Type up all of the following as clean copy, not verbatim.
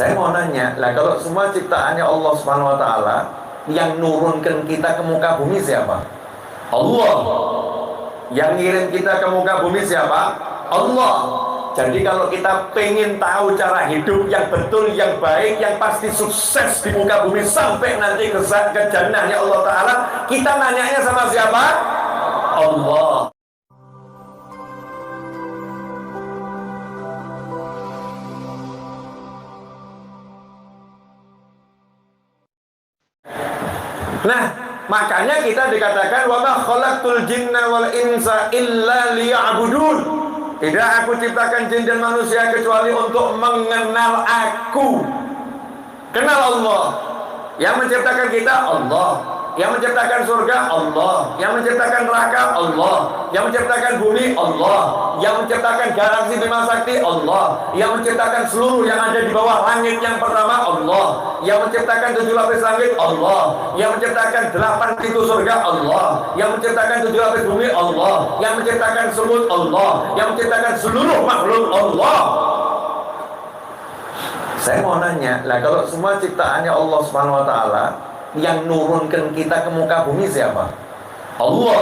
Saya mau nanya, lah kalau semua ciptaannya Allah Subhanahu wa taala, yang nurunkan kita ke muka bumi siapa? Allah. Yang ngirim kita ke muka bumi siapa? Allah. Jadi kalau kita pengen tahu cara hidup yang betul, yang baik, yang pasti sukses di muka bumi sampai nanti ke jannahnya Allah Ta'ala, kita nanyanya sama siapa? Allah. Nah, makanya kita dikatakan wa ma khalaqtul jinna wal insa illa liya'budun. Tidak aku ciptakan jin dan manusia kecuali untuk mengenal aku. Kenal Allah. Yang menciptakan kita Allah. Yang menciptakan surga Allah. Yang menciptakan neraka Allah. Yang menciptakan bumi Allah. Yang menciptakan galaksi Bima Sakti Allah. Yang menciptakan seluruh yang ada di bawah langit yang pertama Allah. Yang menciptakan 7 lapis langit Allah. Yang menciptakan 8 pintu surga Allah. Yang menciptakan 7 lapis bumi Allah. Yang menciptakan semut Allah. Yang menciptakan seluruh makhluk Allah. Saya mau nanya, lah kalau semua ciptaannya Allah Subhanahu wa taala, yang nurunkan kita ke muka bumi siapa? Allah.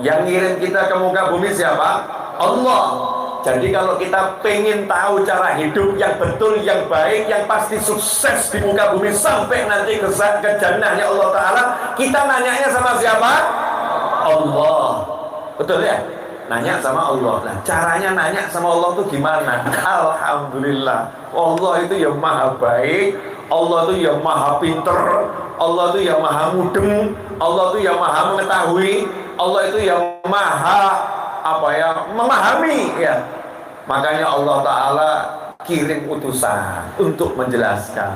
Yang ngirim kita ke muka bumi siapa? Allah. Jadi kalau kita pengen tahu cara hidup yang betul, yang baik, yang pasti sukses di muka bumi sampai nanti ke jannahnya Allah Ta'ala, kita nanyanya sama siapa? Allah. Betul ya? Nanya sama Allah. Nah, caranya nanya sama Allah itu gimana? Alhamdulillah, Allah itu yang maha baik, Allah itu yang maha pinter, Allah itu yang maha mudeng, Allah itu yang maha mengetahui, Allah itu yang maha memahami ya. Makanya Allah Ta'ala kirim utusan untuk menjelaskan.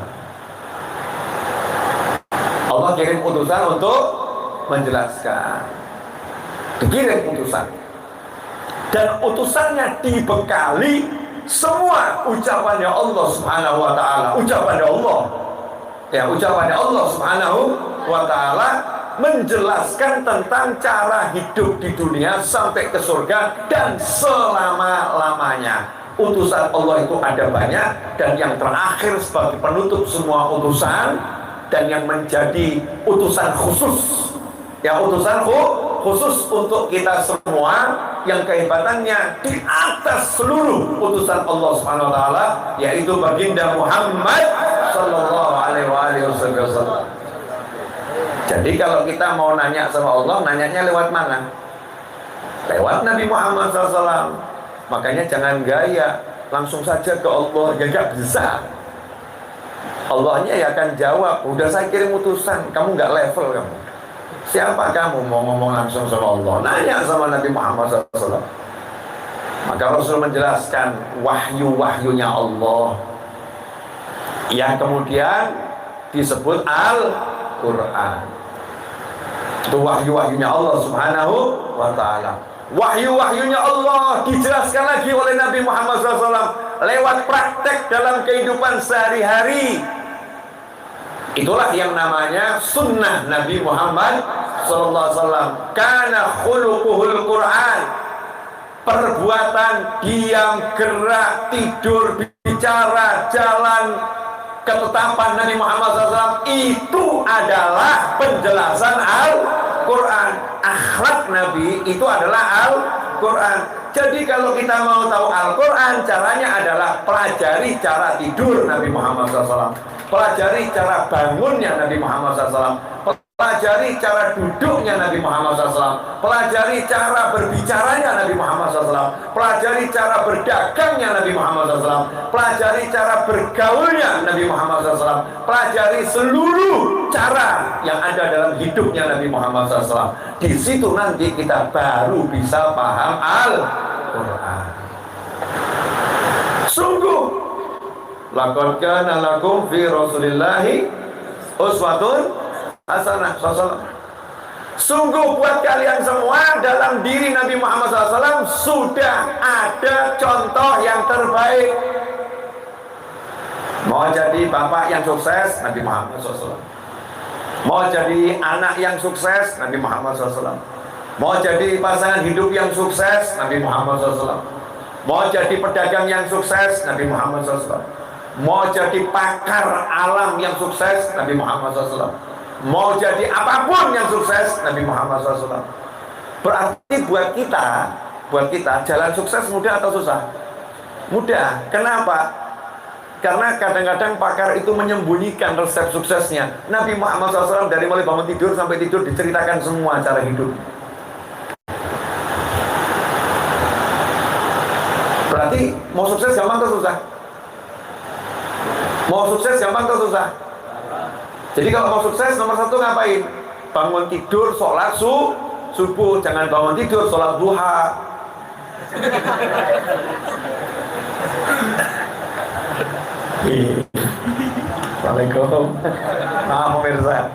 Allah kirim utusan untuk menjelaskan. Dikirim utusan. Dan utusannya dibekali semua ucapannya Allah Subhanahu wa taala, ucapannya Allah. Ya, ucapannya Allah Subhanahu wa taala menjelaskan tentang cara hidup di dunia sampai ke surga dan selama-lamanya. Utusan Allah itu ada banyak, dan yang terakhir sebagai penutup semua utusan dan yang menjadi utusan khusus. Ya, utusan khusus untuk kita semua yang kehebatannya di atas seluruh utusan Allah Subhanahu wa taala, yaitu baginda Muhammad sallallahu alaihi wasallam. Jadi kalau kita mau nanya sama Allah, nanyanya lewat mana? Lewat Nabi Muhammad SAW. Makanya jangan gaya, langsung saja ke Allah, ya gak bisa. Allahnya ya akan jawab, udah saya kirim utusan, kamu gak level kamu. Siapa kamu mau ngomong langsung sama Allah? Nanya sama Nabi Muhammad SAW. Maka Rasul menjelaskan wahyu-wahyunya Allah yang kemudian disebut Al-Quran. Itu wahyu-wahyunya Allah Subhanahu wa ta'ala. Wahyu-wahyunya Allah dijelaskan lagi oleh Nabi Muhammad SAW lewat praktek dalam kehidupan sehari-hari. Itulah yang namanya sunnah Nabi Muhammad SAW. Kana khuluquhul Quran. Perbuatan, diam, gerak, tidur, bicara, jalan, ketetapan Nabi Muhammad SAW itu adalah penjelasan Al-Quran. Akhlak Nabi itu adalah Al-Quran. Jadi kalau kita mau tahu Al-Quran, caranya adalah pelajari cara tidur Nabi Muhammad SAW, pelajari cara bangunnya Nabi Muhammad SAW, pelajari cara duduknya Nabi Muhammad SAW, pelajari cara berbicaranya Nabi Muhammad SAW, pelajari cara berdagangnya Nabi Muhammad SAW, pelajari cara bergaulnya Nabi Muhammad SAW, pelajari seluruh cara yang ada dalam hidupnya Nabi Muhammad SAW. Di situ nanti kita baru bisa paham Al-Quran. Sungguh, laqad kana lakum fi Rasulillahi uswatun hasanah. Sungguh buat kalian semua dalam diri Nabi Muhammad SAW sudah ada contoh yang terbaik. Mau jadi bapak yang sukses, Nabi Muhammad SAW. Mau jadi anak yang sukses, Nabi Muhammad SAW. Mau jadi pasangan hidup yang sukses, Nabi Muhammad SAW. Mau jadi pedagang yang sukses, Nabi Muhammad SAW. Mau jadi pakar alam yang sukses, Nabi Muhammad SAW. Mau jadi apapun yang sukses, Nabi Muhammad SAW. Berarti buat kita jalan sukses mudah atau susah? Mudah. Kenapa? Karena kadang-kadang pakar itu menyembunyikan resep suksesnya. Nabi Muhammad SAW dari mulai bangun tidur sampai tidur diceritakan semua cara hidup. Berarti mau sukses gampang atau susah? Mau sukses gampang atau susah? Jadi kalau mau sukses nomor satu ngapain? Bangun tidur, sholat subuh. Jangan bangun tidur, sholat duha. Assalamualaikum. Maaf pemirsa.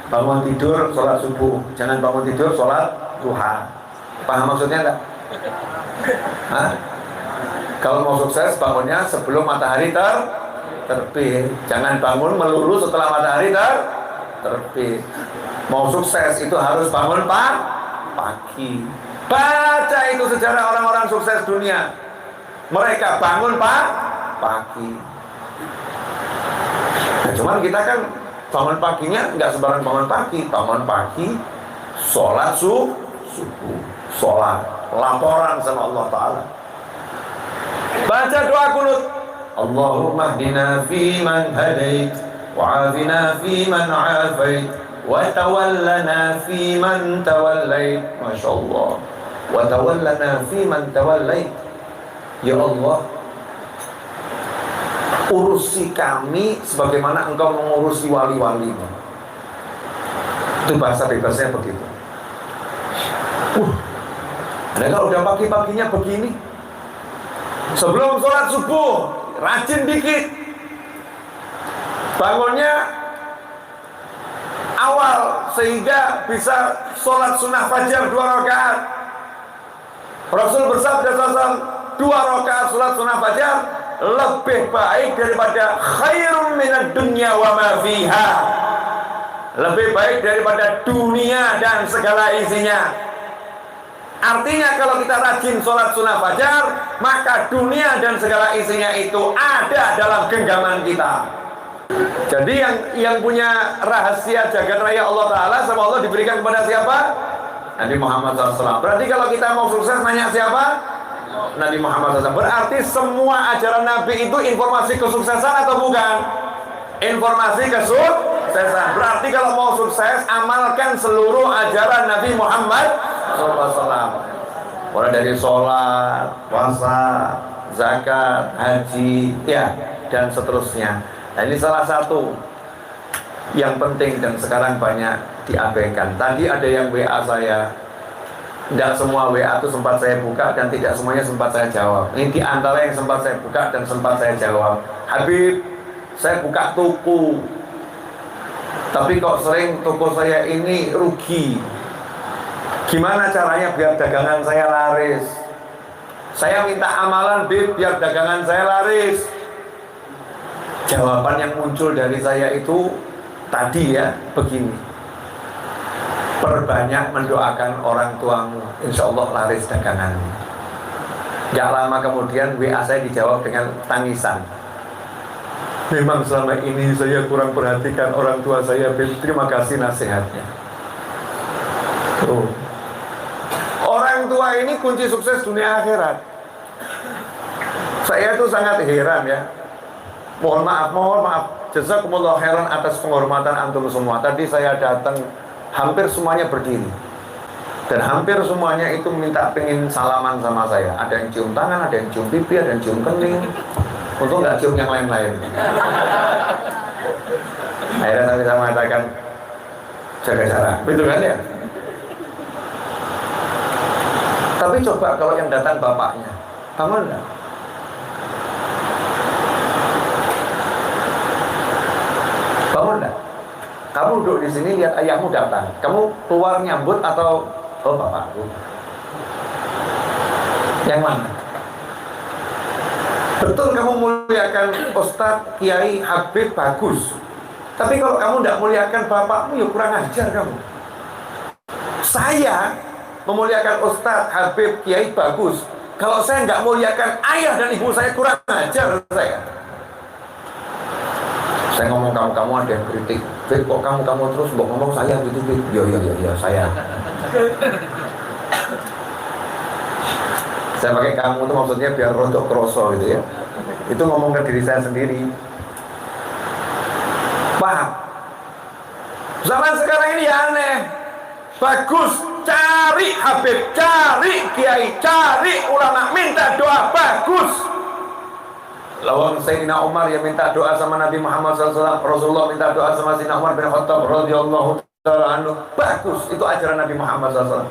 Bangun tidur, sholat subuh. Jangan bangun tidur, sholat duha. Paham maksudnya enggak? Hah? Kalau mau sukses bangunnya sebelum matahari terbit. Jangan bangun melulu setelah matahari terbit. Mau sukses itu harus bangun pagi. Baca itu sejarah orang-orang sukses dunia. Mereka bangun pagi. Nah, cuman kita kan bangun paginya nggak sembarang bangun pagi, sholat subuh, sholat, laporan sama Allah Ta'ala. Baca doa kunut. Allahumma hdina fi man hadait, wa'afina fi man afait, wa tawallana fi man tawallait. Masya Allah. Wa tawallana fi man tawallait. Ya Allah, urusi kami sebagaimana engkau mengurusi wali-walimu. Itu bahasa bebasnya begitu. Ada kalau udah pagi-paginya begini, sebelum sholat subuh rajin dikit, bangunnya awal sehingga bisa sholat sunnah fajar 2 rakaat. Rasul bersabda SAW, 2 rakaat sholat sunnah fajar lebih baik daripada khairum minad dunya wa ma fiha. Lebih baik daripada dunia dan segala isinya. Artinya kalau kita rajin sholat sunnah fajar, maka dunia dan segala isinya itu ada dalam genggaman kita. Jadi yang punya rahasia jagat raya Allah Ta'ala sama Allah diberikan kepada siapa? Nabi Muhammad SAW. Berarti kalau kita mau sukses nanya siapa? Nabi Muhammad SAW. Berarti semua ajaran Nabi itu informasi kesuksesan atau bukan? Informasi kesuksesan. Berarti kalau mau sukses, amalkan seluruh ajaran Nabi Muhammad SAW. Mulai dari sholat, puasa, zakat, haji, ya, dan seterusnya. Nah, ini salah satu yang penting dan sekarang banyak diabaikan. Tadi ada yang WA saya. Tidak semua WA itu sempat saya buka dan tidak semuanya sempat saya jawab. Ini di antara yang sempat saya buka dan sempat saya jawab. Habib, saya buka toko, tapi kok sering toko saya ini rugi. Gimana caranya biar dagangan saya laris? Saya minta amalan, Bib, biar dagangan saya laris. Jawaban yang muncul dari saya itu tadi ya, begini. Perbanyak mendoakan orang tuamu, insya Allah laris daganganmu. Gak lama kemudian WA saya dijawab dengan tangisan. Memang selama ini saya kurang perhatikan orang tua saya, terima kasih nasihatnya. Orang tua ini kunci sukses dunia akhirat. Saya itu sangat heran ya. Mohon maaf. Jazakumullah khairan atas penghormatan antum semua. Tadi saya datang, hampir semuanya berdiri. Dan hampir semuanya itu pengen salaman sama saya. Ada yang cium tangan, ada yang cium pipi, ada yang cium kening. Untung nggak cium yang lain-lain. Akhirnya saya bisa mengatakan jaga jarak, betul kan ya? Tapi coba kalau yang datang bapaknya, bangun enggak? Bangun enggak? Kamu duduk di sini lihat ayahmu datang, kamu keluar nyambut atau bapakku? Yang mana? Betul kamu muliakan Ustadz, Kiai, Habib, bagus. Tapi kalau kamu tidak muliakan bapakmu, ya kurang ajar kamu. Saya memuliakan Ustadz, Habib, Kiai, bagus. Kalau saya nggak muliakan ayah dan ibu saya, kurang ajar saya. kamu ada yang kritik, Fit, kok kamu terus ngomong saya gitu, Fit. Ya saya. Saya pakai kamu itu maksudnya biar rontok kroso gitu ya. Itu ngomong ke diri saya sendiri. Paham? Zaman sekarang ini aneh. Bagus, cari Habib, cari kiai, cari ulama, minta doa, bagus. Lawang Sayyidina Umar yang minta doa sama Nabi Muhammad SAW, Rasulullah minta doa sama Sayyidina Umar bin Khattab radhiyallahu ta'ala anhu, bagus, itu ajaran Nabi Muhammad SAW.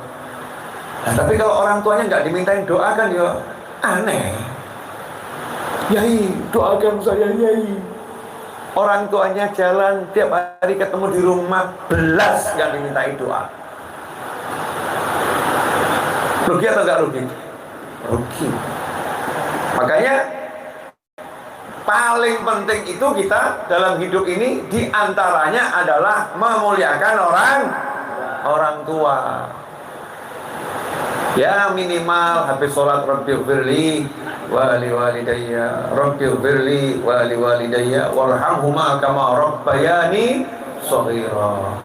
Nah, tapi kalau orang tuanya nggak dimintain doa kan ya aneh. Yai, doakan saya Yai. Orang tuanya jalan tiap hari ketemu di rumah, belas nggak dimintai doa. Rugi atau nggak rugi? Rugi. Makanya paling penting itu kita dalam hidup ini diantaranya adalah memuliakan orang tua. Ya minimal habis sholat Rabbighfirli wa liwalidayya, Rabbighfirli wa liwalidayya warhamhuma kama rabbayani shaghira.